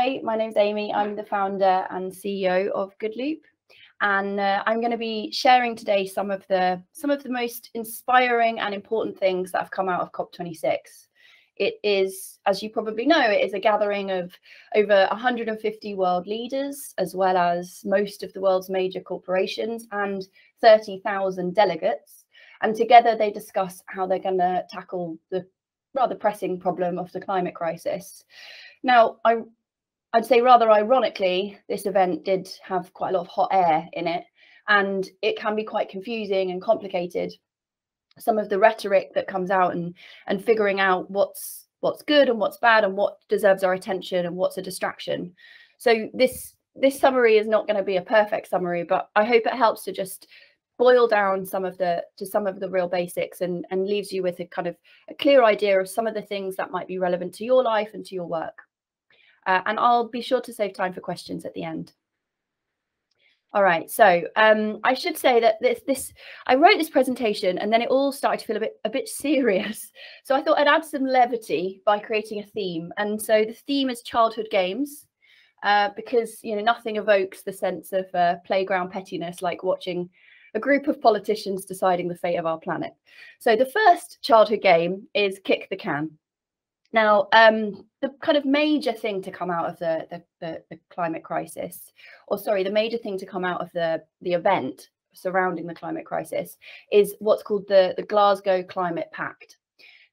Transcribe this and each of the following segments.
Hi, my name's Amy. I'm the founder and CEO of Good Loop, and I'm going to be sharing today some of the most inspiring and important things that have come out of COP26. It is, as you probably know, it is a gathering of over 150 world leaders, as well as most of the world's major corporations and 30,000 delegates. And together they discuss how they're going to tackle the rather pressing problem of the climate crisis. Now, I'd say rather ironically, this event did have quite a lot of hot air in it, and it can be quite confusing and complicated. Some of the rhetoric that comes out and figuring out what's good and what's bad and what deserves our attention and what's a distraction. So this summary is not going to be a perfect summary, but I hope it helps to just boil down some of the real basics and leaves you with a kind of a clear idea of some of the things that might be relevant to your life and to your work. And I'll be sure to save time for questions at the end. All right, so I should say that I wrote this presentation and then it all started to feel a bit serious. So I thought I'd add some levity by creating a theme. And so the theme is childhood games, because nothing evokes the sense of playground pettiness like watching a group of politicians deciding the fate of our planet. So the first childhood game is kick the can. Now, the kind of major thing to come out of the climate crisis, or sorry, the major thing to come out of the event surrounding the climate crisis is what's called the Glasgow Climate Pact.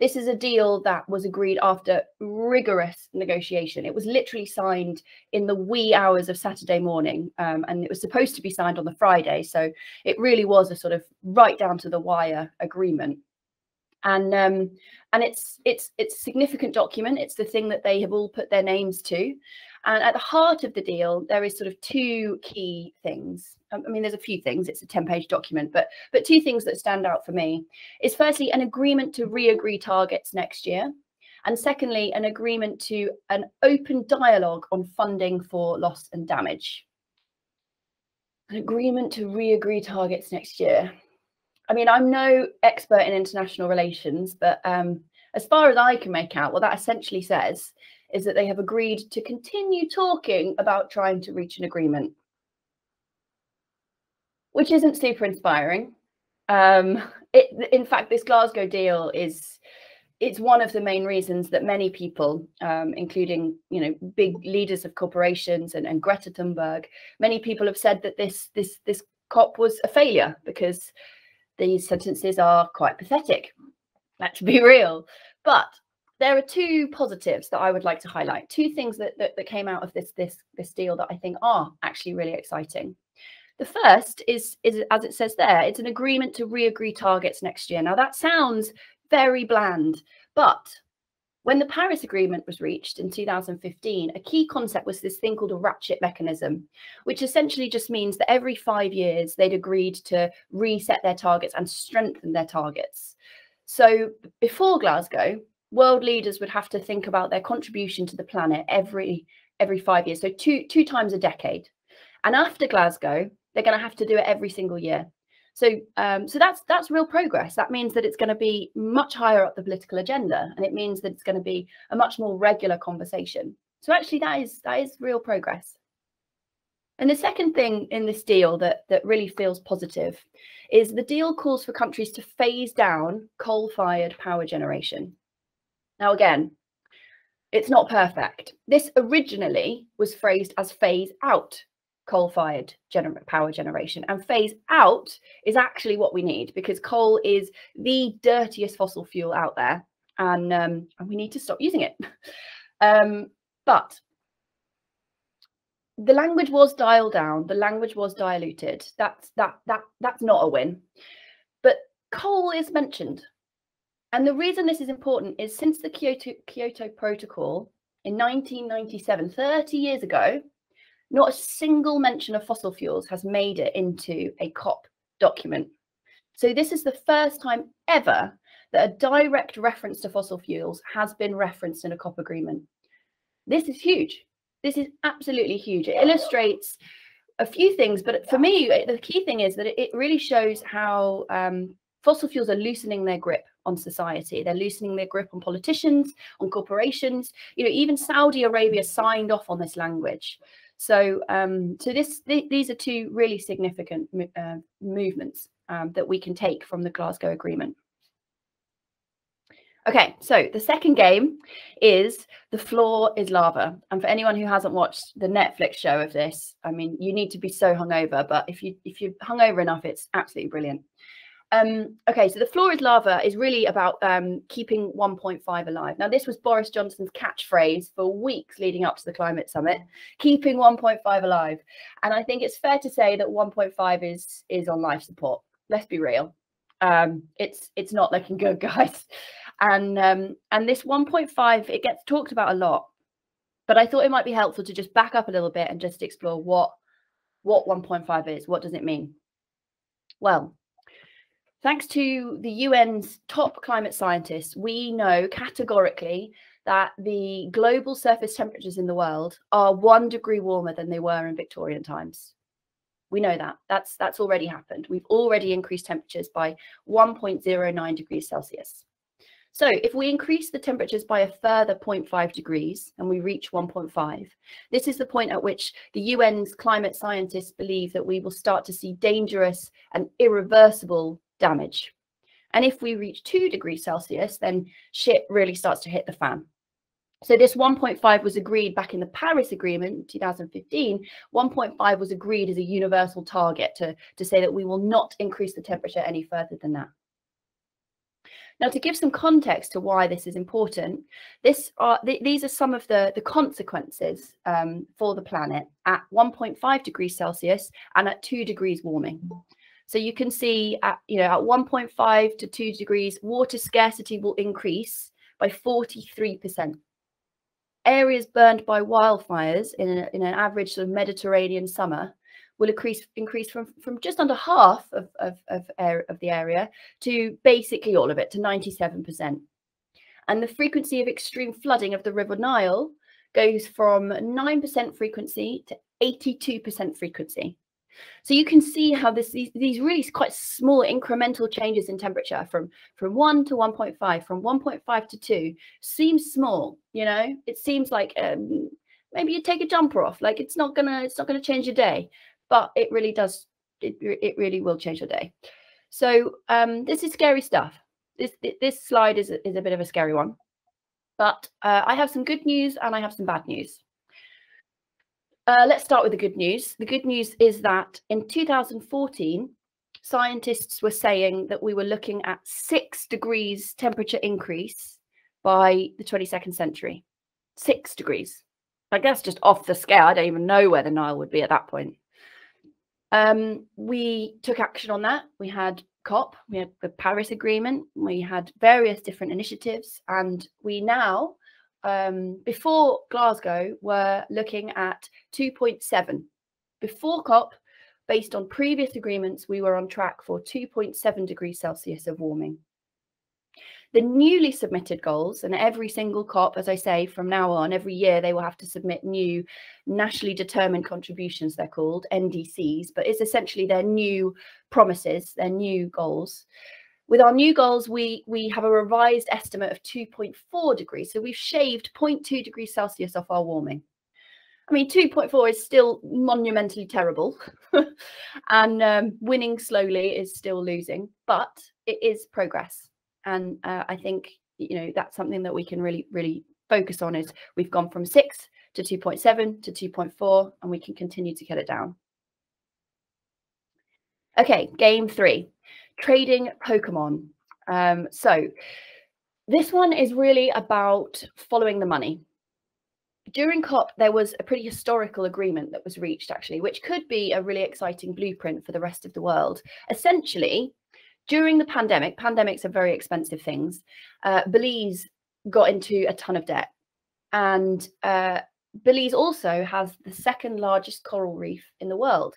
This is a deal that was agreed after rigorous negotiation. It was literally signed in the wee hours of Saturday morning, and it was supposed to be signed on the Friday. So it really was a sort of right down to the wire agreement. And it's a significant document. It's the thing that they have all put their names to. And at the heart of the deal, there is sort of two key things. I mean, there's a few things. It's a 10-page document, but two things that stand out for me is firstly, an agreement to re-agree targets next year. And secondly, an agreement to an open dialogue on funding for loss and damage. An agreement to re-agree targets next year. I mean, I'm no expert in international relations, but as far as I can make out, what that essentially says is that they have agreed to continue talking about trying to reach an agreement, which isn't super inspiring. In fact, this Glasgow deal it's one of the main reasons that many people, including big leaders of corporations and Greta Thunberg, many people have said that this COP was a failure because these sentences are quite pathetic, let's be real. But there are two positives that I would like to highlight, two things that came out of this deal that I think are actually really exciting. The first is, as it says there, it's an agreement to re-agree targets next year. Now that sounds very bland, but when the Paris Agreement was reached in 2015, a key concept was this thing called a ratchet mechanism, which essentially just means that every 5 years they'd agreed to reset their targets and strengthen their targets. So before Glasgow, world leaders would have to think about their contribution to the planet every 5 years, so two times a decade. And after Glasgow, they're going to have to do it every single year. So that's real progress. That means that it's going to be much higher up the political agenda, and it means that it's going to be a much more regular conversation. So actually, that is real progress. And the second thing in this deal that really feels positive is the deal calls for countries to phase down coal-fired power generation. Now, again, it's not perfect. This originally was phrased as phase out coal-fired power generation, and phase out is actually what we need, because coal is the dirtiest fossil fuel out there, and we need to stop using it. But the language was dialed down, the language was diluted. That's not a win, but coal is mentioned. And the reason this is important is since the Kyoto Protocol in 1997, 30 years ago, not a single mention of fossil fuels has made it into a COP document. So this is the first time ever that a direct reference to fossil fuels has been referenced in a COP agreement. This is huge. This is absolutely huge. It illustrates a few things, but for me, the key thing is that it really shows how fossil fuels are loosening their grip on society. They're loosening their grip on politicians, on corporations. Even Saudi Arabia signed off on this language. So, these are two really significant movements that we can take from the Glasgow Agreement. Okay, so the second game is The Floor is Lava. And for anyone who hasn't watched the Netflix show of this, I mean, you need to be so hungover, but if you're hungover enough, it's absolutely brilliant. Okay, so The Floor is Lava is really about keeping 1.5 alive. Now, this was Boris Johnson's catchphrase for weeks leading up to the climate summit, keeping 1.5 alive. And I think it's fair to say that 1.5 is on life support. Let's be real. It's not looking good, guys. And this 1.5, it gets talked about a lot, but I thought it might be helpful to just back up a little bit and just explore what 1.5 is. What does it mean? Well, thanks to the UN's top climate scientists, we know categorically that the global surface temperatures in the world are 1 degree warmer than they were in Victorian times. We know that. That's already happened. We've already increased temperatures by 1.09 degrees Celsius. So if we increase the temperatures by a further 0.5 degrees and we reach 1.5, this is the point at which the UN's climate scientists believe that we will start to see dangerous and irreversible damage. And if we reach 2 degrees Celsius, then shit really starts to hit the fan. So this 1.5 was agreed back in the Paris Agreement in 2015. 1.5 was agreed as a universal target to say that we will not increase the temperature any further than that. Now, to give some context to why this is important, these are some of the consequences for the planet at 1.5 degrees Celsius and at 2 degrees warming. So you can see at 1.5 to 2 degrees, water scarcity will increase by 43%. Areas burned by wildfires in an average sort of Mediterranean summer will increase from just under half of the area to basically all of it, to 97%. And the frequency of extreme flooding of the River Nile goes from 9% frequency to 82% frequency. So you can see how these really quite small incremental changes in temperature from 1 to 1.5, from 1.5 to 2 seems small. It seems like maybe you take a jumper off, like it's not gonna change your day, but it really does. It really will change your day. So this is scary stuff. This slide is a bit of a scary one, but I have some good news and I have some bad news. Let's start with the good news. The good news is that in 2014, scientists were saying that we were looking at 6 degrees temperature increase by the 22nd century. 6 degrees. I guess just off the scale. I don't even know where the Nile would be at that point. We took action on that. We had COP, we had the Paris Agreement, we had various different initiatives, and we now, before Glasgow, were looking at 2.7. Before COP, based on previous agreements, we were on track for 2.7 degrees Celsius of warming. The newly submitted goals, and every single COP, as I say, from now on, every year they will have to submit new nationally determined contributions, they're called NDCs, but it's essentially their new promises, their new goals. With our new goals, we have a revised estimate of 2.4 degrees. So we've shaved 0.2 degrees Celsius off our warming. I mean, 2.4 is still monumentally terrible. And winning slowly is still losing, but it is progress. And I think, that's something that we can really, really focus on, is we've gone from 6 to 2.7 to 2.4, and we can continue to get it down. Okay, game 3, trading Pokemon. So this one is really about following the money. During COP, there was a pretty historical agreement that was reached, actually, which could be a really exciting blueprint for the rest of the world. Essentially, during the pandemic, pandemics are very expensive things, Belize got into a ton of debt. And Belize also has the second largest coral reef in the world.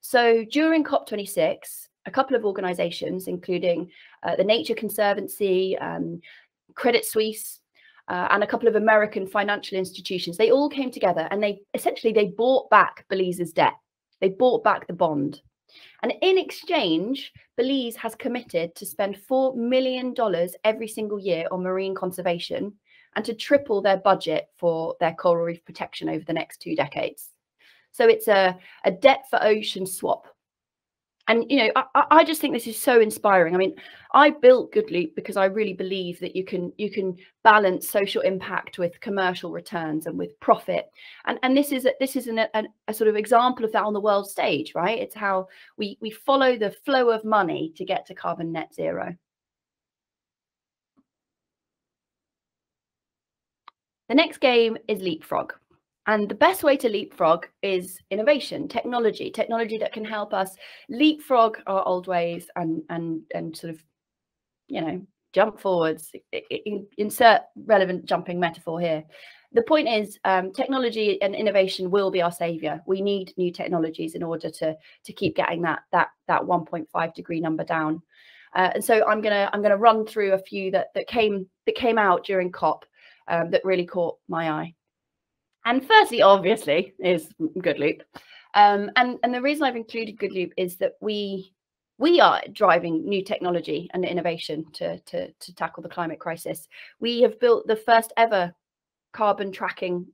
So during COP26, a couple of organizations, including the Nature Conservancy, Credit Suisse, and a couple of American financial institutions, they all came together and they bought back Belize's debt. They bought back the bond. And in exchange, Belize has committed to spend $4 million every single year on marine conservation and to triple their budget for their coral reef protection over the next 2 decades. So it's a debt for ocean swap. And, you know, I just think this is so inspiring. I mean, I built Good Loop because I really believe that you can balance social impact with commercial returns and with profit. And this is a sort of example of that on the world stage, right? It's how we follow the flow of money to get to carbon net zero. The next game is leapfrog. And the best way to leapfrog is innovation, technology that can help us leapfrog our old ways and sort of, you know, jump forwards. Insert relevant jumping metaphor here. The point is, technology and innovation will be our savior. We need new technologies in order to keep getting that 1.5 degree number down. And so I'm gonna run through a few that came out during COP that really caught my eye. And firstly, obviously, is Good Loop. And the reason I've included Good Loop is that we are driving new technology and innovation to tackle the climate crisis. We have built the first ever carbon tracking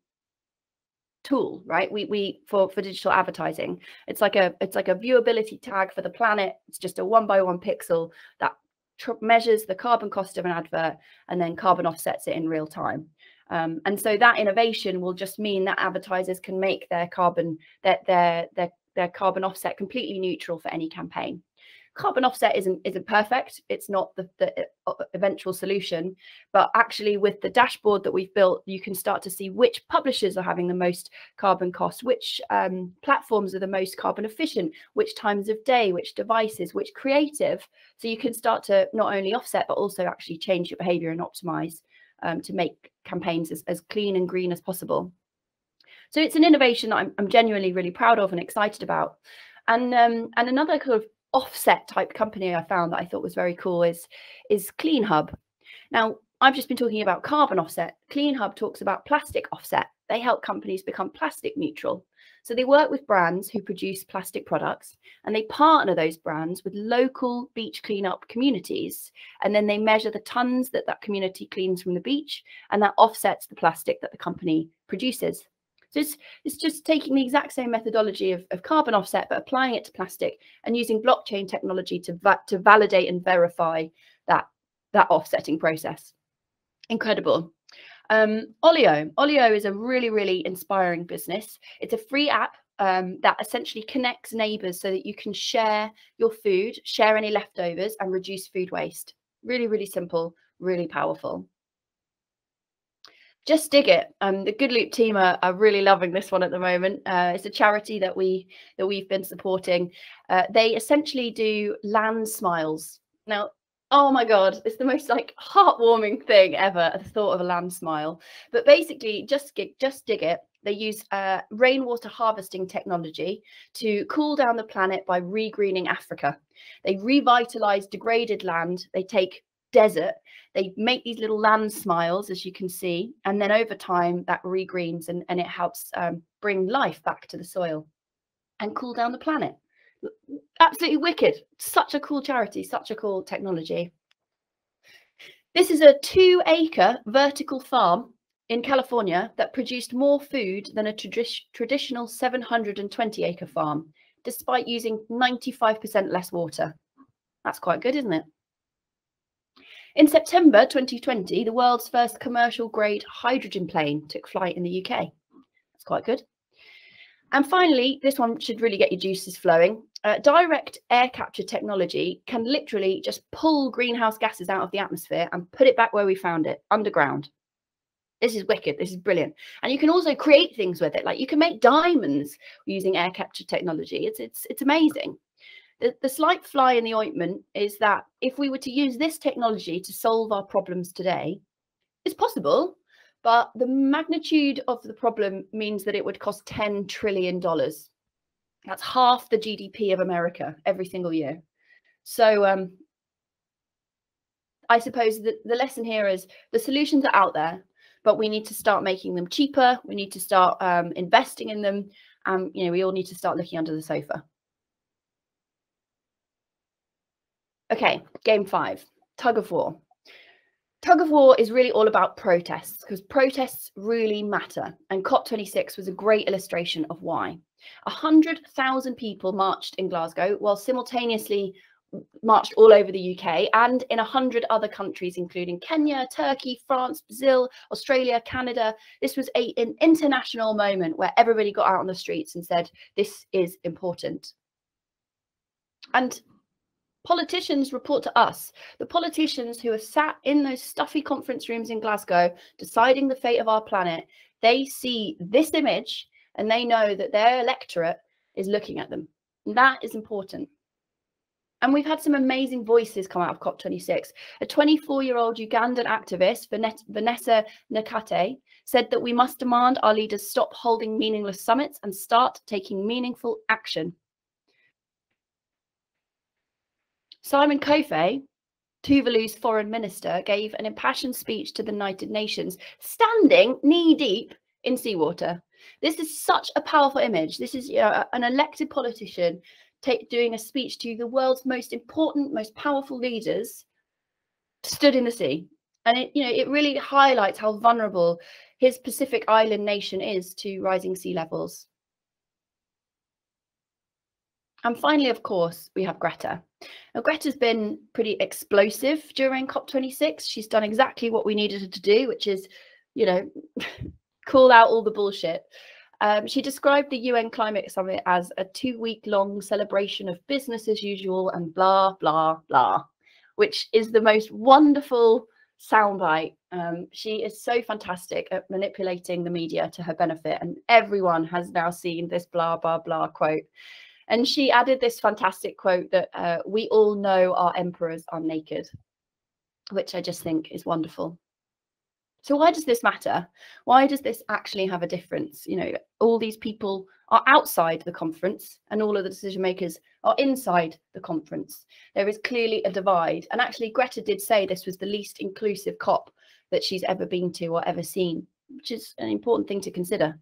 tool, right? We for digital advertising. It's like a viewability tag for the planet. It's just a 1x1 pixel that measures the carbon cost of an advert and then carbon offsets it in real time. And so that innovation will just mean that advertisers can make their carbon carbon offset completely neutral for any campaign. Carbon offset isn't perfect. It's not the eventual solution, but actually with the dashboard that we've built, you can start to see which publishers are having the most carbon cost, which platforms are the most carbon efficient, which times of day, which devices, which creative. So you can start to not only offset, but also actually change your behavior and optimize to make campaigns as clean and green as possible. So it's an innovation that I'm genuinely really proud of and excited about. And another kind of offset type company I found that I thought was very cool is CleanHub. Now, I've just been talking about carbon offset. CleanHub talks about plastic offset. They help companies become plastic neutral. So they work with brands who produce plastic products and they partner those brands with local beach cleanup communities. And then they measure the tons that community cleans from the beach, and that offsets the plastic that the company produces. So it's just taking the exact same methodology of carbon offset, but applying it to plastic and using blockchain technology to validate and verify that offsetting process. Incredible. Olio is a really inspiring business. It's a free app that essentially connects neighbors so that you can share your food, share any leftovers, and reduce food waste. Really simple, really powerful. Just Dig It. The Good Loop team are really loving this one at the moment. It's a charity that we've been supporting. They essentially do land smiles. Now, oh my God, it's the most like heartwarming thing ever, the thought of a land smile. But basically, Just Dig It. They use rainwater harvesting technology to cool down the planet by regreening Africa. They revitalize degraded land. They take desert, they make these little land smiles, as you can see, and then over time that regreens and it helps bring life back to the soil and cool down the planet. Absolutely wicked. Such a cool charity, such a cool technology. This is a 2-acre vertical farm in California that produced more food than a traditional 720-acre farm, despite using 95% less water. That's quite good, isn't it? In September 2020, the world's first commercial grade hydrogen plane took flight in the UK. That's quite good. And finally, this one should really get your juices flowing. Direct air capture technology can literally just pull greenhouse gases out of the atmosphere and put it back where we found it, underground. This is wicked. This is brilliant. And you can also create things with it. Like you can make diamonds using air capture technology. It's amazing. The slight fly in the ointment is that if we were to use this technology to solve our problems today, it's possible, but the magnitude of the problem means that it would cost $10 trillion. That's half the GDP of America every single year. So I suppose the lesson here is the solutions are out there, but we need to start making them cheaper. We need to start investing in them. You know, we all need to start looking under the sofa. Okay, game 5, tug of war. Tug of war is really all about protests, because protests really matter. And COP26 was a great illustration of why. 100,000 people marched in Glasgow, while simultaneously marched all over the UK and in 100 other countries, including Kenya, Turkey, France, Brazil, Australia, Canada. This was an international moment where everybody got out on the streets and said, this is important. And politicians report to us. The politicians who are sat in those stuffy conference rooms in Glasgow deciding the fate of our planet, they see this image and they know that their electorate is looking at them. And that is important. And we've had some amazing voices come out of COP26. A 24-year-old Ugandan activist, Vanessa Nakate, said that we must demand our leaders stop holding meaningless summits and start taking meaningful action. Simon Kofe, Tuvalu's foreign minister, gave an impassioned speech to the United Nations, standing knee-deep in seawater. This is such a powerful image. This is an elected politician doing a speech to the world's most important, most powerful leaders, stood in the sea. And it really highlights how vulnerable his Pacific island nation is to rising sea levels. And finally, of course, we have Greta. Now, Greta's been pretty explosive during COP26. She's done exactly what we needed her to do, which is, call out all the bullshit. She described the UN Climate Summit as a 2-week-long celebration of business as usual and blah, blah, blah, which is the most wonderful soundbite. She is so fantastic at manipulating the media to her benefit, and everyone has now seen this blah, blah, blah quote. And she added this fantastic quote that we all know our emperors are naked, which I just think is wonderful. So why does this matter? Why does this actually have a difference? All these people are outside the conference and all of the decision makers are inside the conference. There is clearly a divide. And actually, Greta did say this was the least inclusive COP that she's ever been to or ever seen, which is an important thing to consider.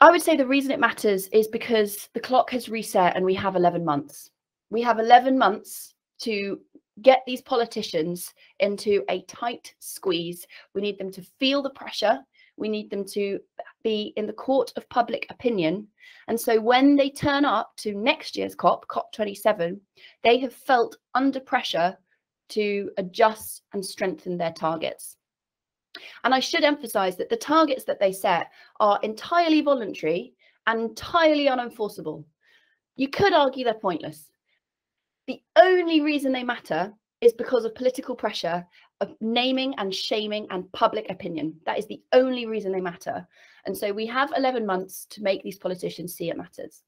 I would say the reason it matters is because the clock has reset and we have 11 months. We have 11 months to get these politicians into a tight squeeze. We need them to feel the pressure. We need them to be in the court of public opinion. And so when they turn up to next year's COP, COP27, they have felt under pressure to adjust and strengthen their targets. And I should emphasize that the targets that they set are entirely voluntary and entirely unenforceable. You could argue they're pointless. The only reason they matter is because of political pressure, of naming and shaming and public opinion. That is the only reason they matter. And so we have 11 months to make these politicians see it matters.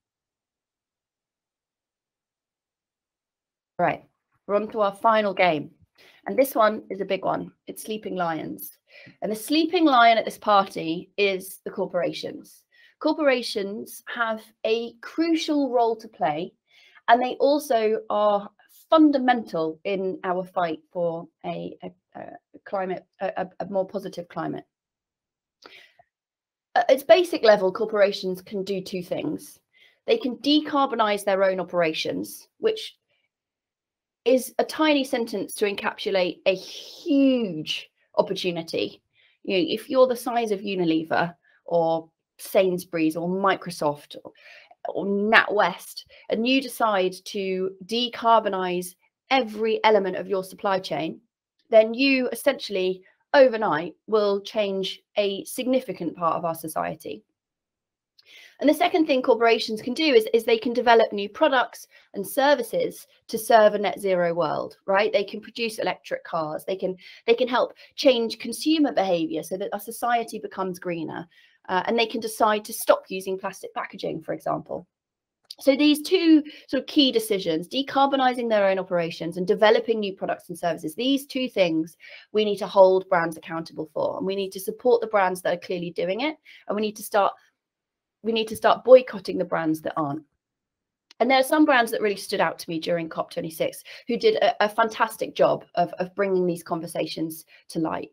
Right, we're on to our final game. And this one is a big one. It's sleeping lions. And the sleeping lion at this party is the corporations. Corporations have a crucial role to play, and they also are fundamental in our fight for a more positive climate. At its basic level, corporations can do two things. They can decarbonize their own operations, which is a tiny sentence to encapsulate a huge opportunity. If you're the size of Unilever or Sainsbury's or Microsoft or NatWest, and you decide to decarbonize every element of your supply chain, then you essentially overnight will change a significant part of our society. And the second thing corporations can do is they can develop new products and services to serve a net zero world, right? They can produce electric cars. They can help change consumer behavior so that our society becomes greener. And they can decide to stop using plastic packaging, for example. So these two sort of key decisions, decarbonizing their own operations and developing new products and services, these two things we need to hold brands accountable for. And we need to support the brands that are clearly doing it. And we need to start boycotting the brands that aren't. And there are some brands that really stood out to me during COP26 who did a fantastic job of bringing these conversations to light.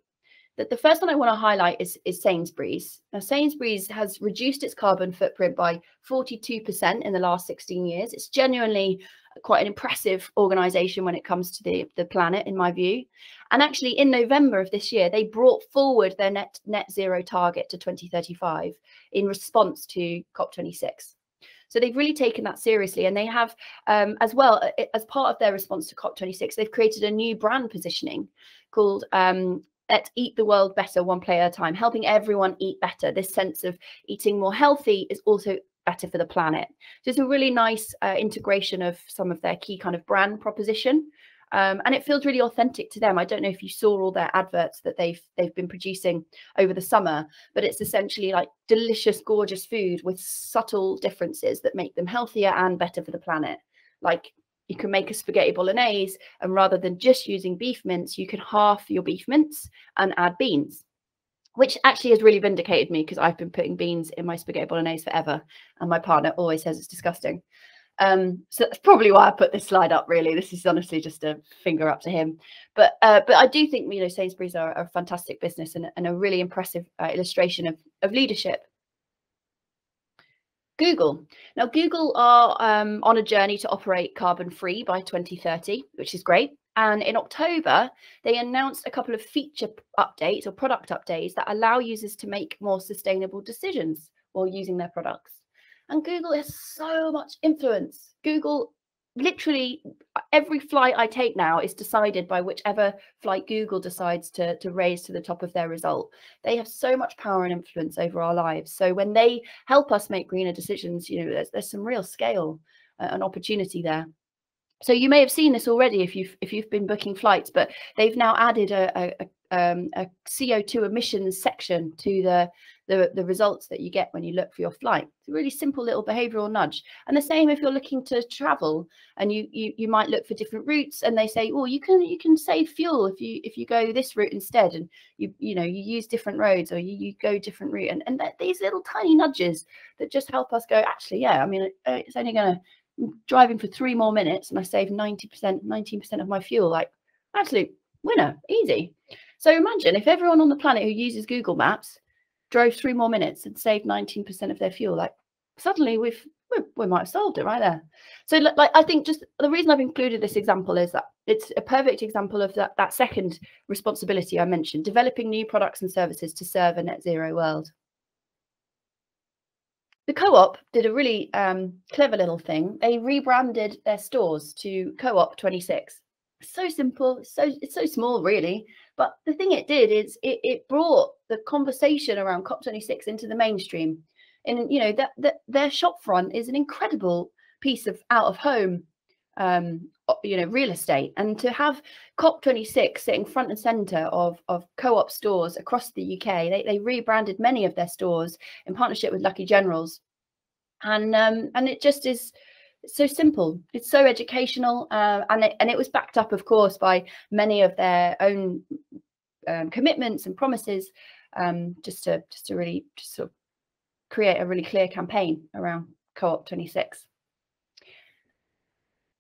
The first one I want to highlight is Sainsbury's. Now, Sainsbury's has reduced its carbon footprint by 42% in the last 16 years. It's genuinely quite an impressive organisation when it comes to the planet, in my view. And actually, in November of this year, they brought forward their net zero target to 2035 in response to COP26. So they've really taken that seriously, and they have, as well, as part of their response to COP26, they've created a new brand positioning called Let's Eat the World Better, One Plate at a Time, helping everyone eat better. This sense of eating more healthy is also better for the planet. So it's a really nice integration of some of their key kind of brand proposition. And it feels really authentic to them. I don't know if you saw all their adverts that they've been producing over the summer, but it's essentially like delicious, gorgeous food with subtle differences that make them healthier and better for the planet. Like, you can make a spaghetti bolognese, and rather than just using beef mince, you can half your beef mince and add beans, which actually has really vindicated me because I've been putting beans in my spaghetti bolognese forever, and my partner always says it's disgusting. So that's probably why I put this slide up, really. This is honestly just a finger up to him. But I do think, you know, Sainsbury's are a fantastic business and a really impressive illustration of leadership. Google. Now, Google are on a journey to operate carbon-free by 2030, which is great. And in October, they announced a couple of feature updates or product updates that allow users to make more sustainable decisions while using their products. And Google has so much influence. Google, literally, every flight I take now is decided by whichever flight Google decides to raise to the top of their result. They have so much power and influence over our lives. So when they help us make greener decisions, you know, there's some real scale and opportunity there. So you may have seen this already if you've been booking flights, but they've now added a CO2 emissions section to the results that you get when you look for your flight. It's a really simple little behavioral nudge. And the same if you're looking to travel and you might look for different routes, and they say, oh, you can save fuel if you go this route instead, and you use different roads, or you go different route, and these little tiny nudges that just help us go, actually, yeah, I mean, it's only going to driving for 3 more minutes and I save 19% of my fuel. Like, absolute winner, easy. So imagine if everyone on the planet who uses Google Maps drove 3 more minutes and saved 19% of their fuel. Like, suddenly we might have solved it right there. So like, I think just the reason I've included this example is that it's a perfect example of that second responsibility I mentioned, developing new products and services to serve a net zero world. The Co-op did a really clever little thing. They rebranded their stores to COP26. So simple, it's so small, really. But the thing it did is it brought the conversation around COP26 into the mainstream. And you know that their shop front is an incredible piece of out of home, real estate, and to have COP26 sitting front and center of Co-op stores across the UK. They rebranded many of their stores in partnership with Lucky Generals, and it just is so simple. It's so educational, and it was backed up, of course, by many of their own commitments and promises, just to really just sort of create a really clear campaign around COP26.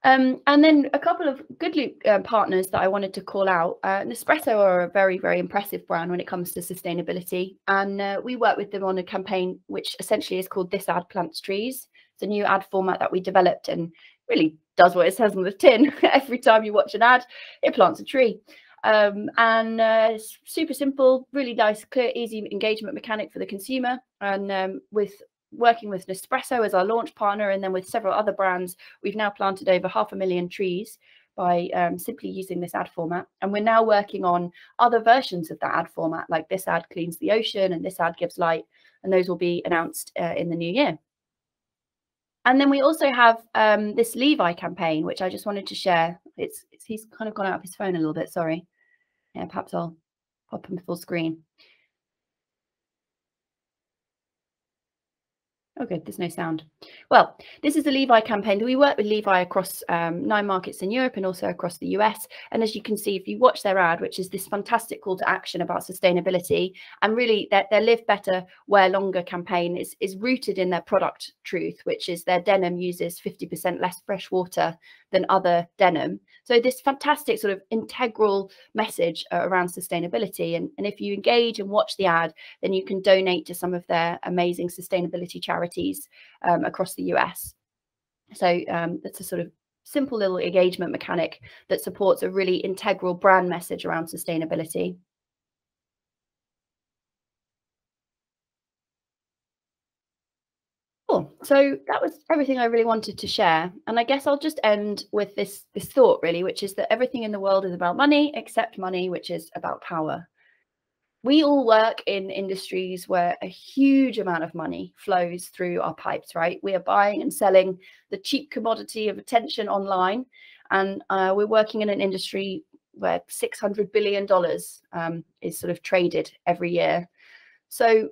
And then a couple of Good partners that I wanted to call out. Nespresso are a very, very impressive brand when it comes to sustainability. And we work with them on a campaign which essentially is called This Ad Plants Trees. It's a new ad format that we developed and really does what it says on the tin. Every time you watch an ad, it plants a tree. It's super simple, really nice, clear, easy engagement mechanic for the consumer. And with working with Nespresso as our launch partner, and then with several other brands, we've now planted over 500,000 trees by simply using this ad format. And we're now working on other versions of that ad format, like This Ad Cleans the Ocean and This Ad Gives Light, and those will be announced in the new year. And then we also have this Levi campaign, which I just wanted to share. He's kind of gone out of his phone a little bit, sorry. Yeah, perhaps I'll pop him full screen. Oh, good. There's no sound. Well, this is the Levi campaign. We work with Levi across 9 markets in Europe and also across the US. And as you can see, if you watch their ad, which is this fantastic call to action about sustainability, and really their Live Better, Wear Longer campaign is rooted in their product truth, which is their denim uses 50% less fresh water than other denim. So this fantastic sort of integral message around sustainability. And if you engage and watch the ad, then you can donate to some of their amazing sustainability charities across the US. So that's a sort of simple little engagement mechanic that supports a really integral brand message around sustainability. Cool. So that was everything I really wanted to share. And I guess I'll just end with this thought, really, which is that everything in the world is about money, except money, which is about power. We all work in industries where a huge amount of money flows through our pipes, right? We are buying and selling the cheap commodity of attention online. And we're working in an industry where $600 billion is sort of traded every year. So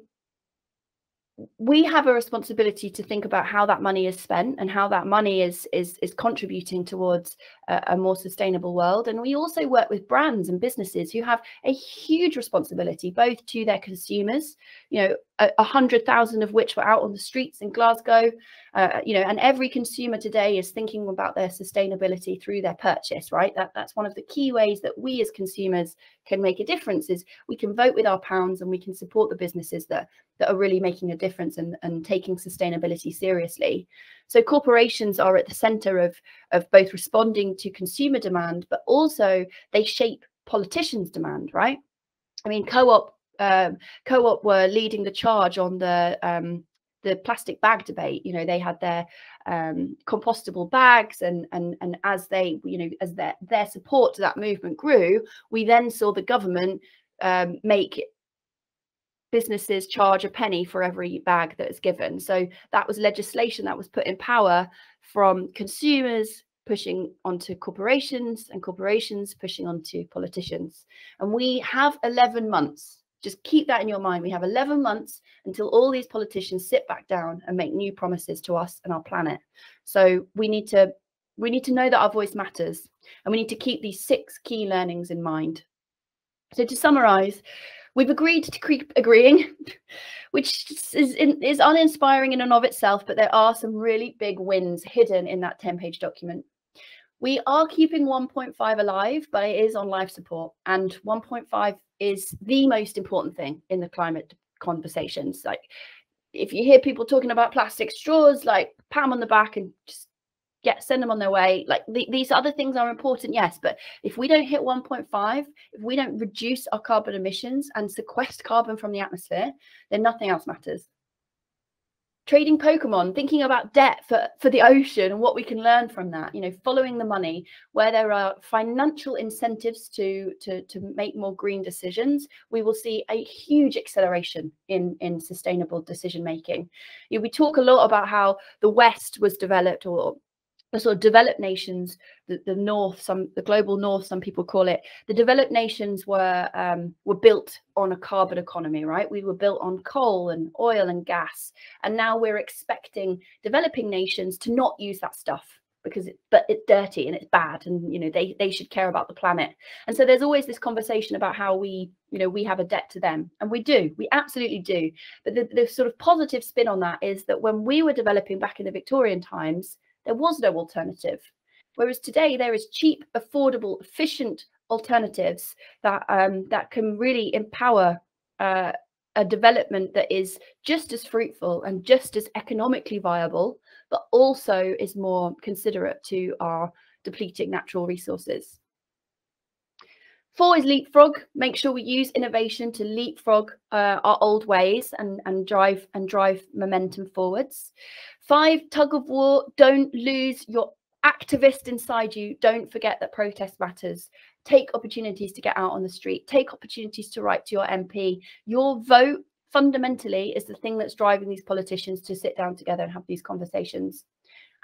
we have a responsibility to think about how that money is spent and how that money is contributing towards a more sustainable world. And we also work with brands and businesses who have a huge responsibility, both to their consumers, 100,000 of which were out on the streets in Glasgow, and every consumer today is thinking about their sustainability through their purchase, right? That's one of the key ways that we as consumers can make a difference, is we can vote with our pounds and we can support the businesses that are really making a difference and taking sustainability seriously. So corporations are at the center of both responding to consumer demand, but also they shape politicians' demand, right? I mean, Co-op were leading the charge on the plastic bag debate. They had their compostable bags, and as they, as their support to that movement grew, we then saw the government make businesses charge a penny for every bag that is given. So that was legislation that was put in power from consumers pushing onto corporations and corporations pushing onto politicians. And we have 11 months. Just keep that in your mind. We have 11 months until all these politicians sit back down and make new promises to us and our planet. So we need to know that our voice matters, and we need to keep these 6 key learnings in mind. So to summarize, we've agreed to keep agreeing, which is uninspiring in and of itself, but there are some really big wins hidden in that 10-page document. We are keeping 1.5 alive, but it is on life support, and 1.5 is the most important thing in the climate conversations. Like, if you hear people talking about plastic straws, like, pat them on the back and just send them on their way. Like, these other things are important, yes, but if we don't hit 1.5, if we don't reduce our carbon emissions and sequester carbon from the atmosphere, then nothing else matters. Trading Pokemon, thinking about debt for the ocean and what we can learn from that, following the money, where there are financial incentives to make more green decisions, we will see a huge acceleration in sustainable decision making. We talk a lot about how the West was developed, or the sort of developed nations, the North, the global North, some people call it. The developed nations were built on a carbon economy, right? We were built on coal and oil and gas, and now we're expecting developing nations to not use that stuff because it's dirty and it's bad, and they should care about the planet. And so there's always this conversation about how we have a debt to them, and we absolutely do. But the sort of positive spin on that is that when we were developing back in the Victorian times, there was no alternative. Whereas today there is cheap, affordable, efficient alternatives that can really empower a development that is just as fruitful and just as economically viable, but also is more considerate to our depleting natural resources. 4 is leapfrog. Make sure we use innovation to leapfrog our old ways and drive momentum forwards. 5, tug of war. Don't lose your activist inside you. Don't forget that protest matters. Take opportunities to get out on the street. Take opportunities to write to your MP. Your vote fundamentally is the thing that's driving these politicians to sit down together and have these conversations.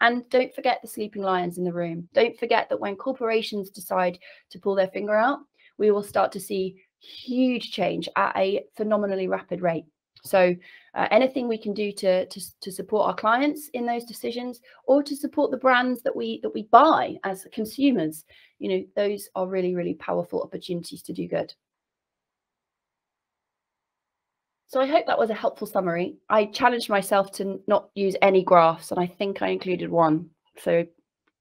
And don't forget the sleeping lions in the room. Don't forget that when corporations decide to pull their finger out, we will start to see huge change at a phenomenally rapid rate. So anything we can do to support our clients in those decisions, or to support the brands that we buy as consumers, you know, those are really, really powerful opportunities to do good. So I hope that was a helpful summary. I challenged myself to not use any graphs, and I think I included one. So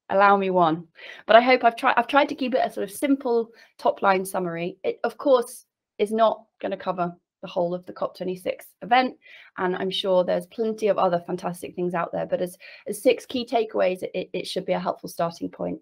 allow me one. But I hope I've tried to keep it a sort of simple top line summary. It, of course, is not going to cover the whole of the COP26 event, and I'm sure there's plenty of other fantastic things out there. But as 6 key takeaways, it should be a helpful starting point.